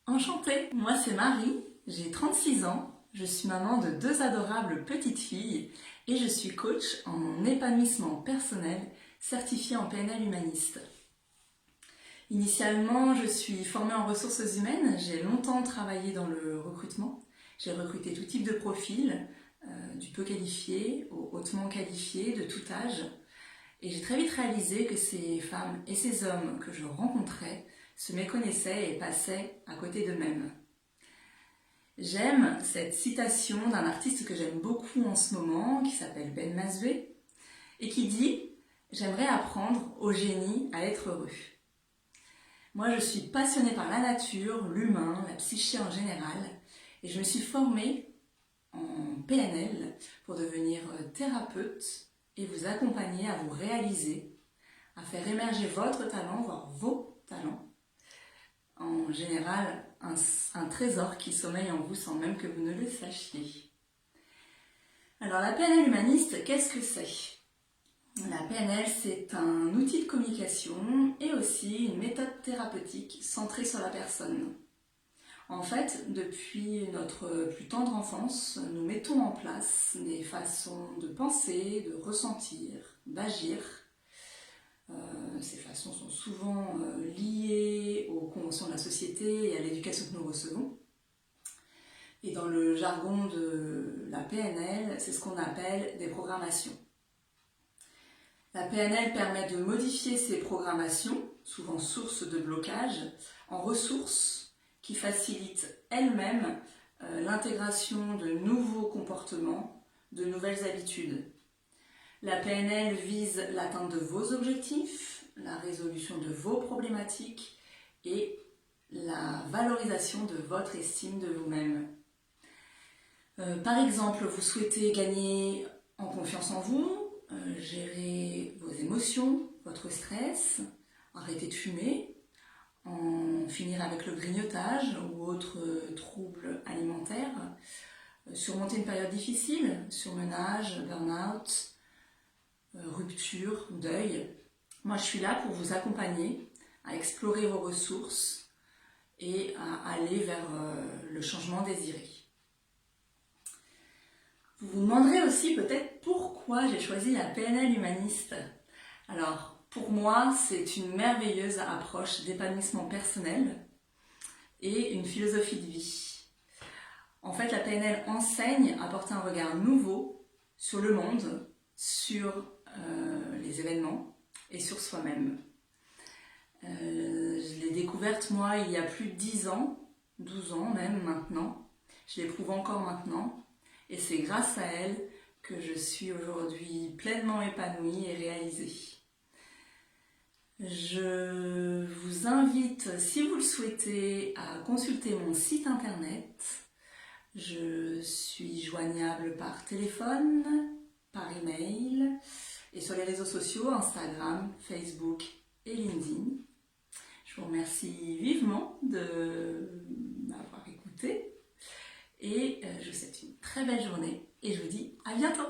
Enchantée, moi c'est Marie, j'ai 36 ans, je suis maman de deux adorables petites filles et je suis coach en épanouissement personnel certifiée en PNL humaniste. Initialement, je suis formée en ressources humaines, j'ai longtemps travaillé dans le recrutement, j'ai recruté tout type de profil, du peu qualifié au hautement qualifié, de tout âge. Et j'ai très vite réalisé que ces femmes et ces hommes que je rencontrais se méconnaissaient et passaient à côté d'eux-mêmes. J'aime cette citation d'un artiste que j'aime beaucoup en ce moment, qui s'appelle Ben Masvé, et qui dit « J'aimerais apprendre au génie à être heureux ». Moi, je suis passionnée par la nature, l'humain, la psyché en général, et je me suis formée en PNL pour devenir thérapeute et vous accompagner à vous réaliser, à faire émerger votre talent, voire vos talents. En général, un trésor qui sommeille en vous sans même que vous ne le sachiez. Alors la PNL humaniste, qu'est-ce que c'est ? La PNL, c'est un outil de communication et aussi une méthode thérapeutique centrée sur la personne. En fait, depuis notre plus tendre enfance, nous mettons en place des façons de penser, de ressentir, d'agir. Ces façons sont souvent liées aux conventions de la société et à l'éducation que nous recevons. Et dans le jargon de la PNL, c'est ce qu'on appelle des programmations. La PNL permet de modifier ces programmations, souvent sources de blocage, en ressources qui facilitent elles-mêmes l'intégration de nouveaux comportements, de nouvelles habitudes. La PNL vise l'atteinte de vos objectifs, la résolution de vos problématiques et la valorisation de votre estime de vous-même. Par exemple, vous souhaitez gagner en confiance en vous, gérer vos émotions, votre stress, arrêter de fumer, en finir avec le grignotage ou autres troubles alimentaires, surmonter une période difficile, surmenage, burn-out, rupture, deuil. Moi, je suis là pour vous accompagner à explorer vos ressources et à aller vers le changement désiré. Vous vous demanderez aussi peut-être pourquoi j'ai choisi la PNL humaniste. Alors, pour moi, c'est une merveilleuse approche d'épanouissement personnel et une philosophie de vie. En fait, la PNL enseigne à porter un regard nouveau sur le monde, sur les événements et sur soi-même. Je l'ai découverte moi il y a plus de 10 ans, 12 ans même maintenant. Je l'éprouve encore maintenant et c'est grâce à elle que je suis aujourd'hui pleinement épanouie et réalisée. Je vous invite, si vous le souhaitez, à consulter mon site internet. Je suis joignable par téléphone, par email et sur les réseaux sociaux, Instagram, Facebook et LinkedIn. Je vous remercie vivement de m'avoir écouté et je vous souhaite une très belle journée et je vous dis à bientôt.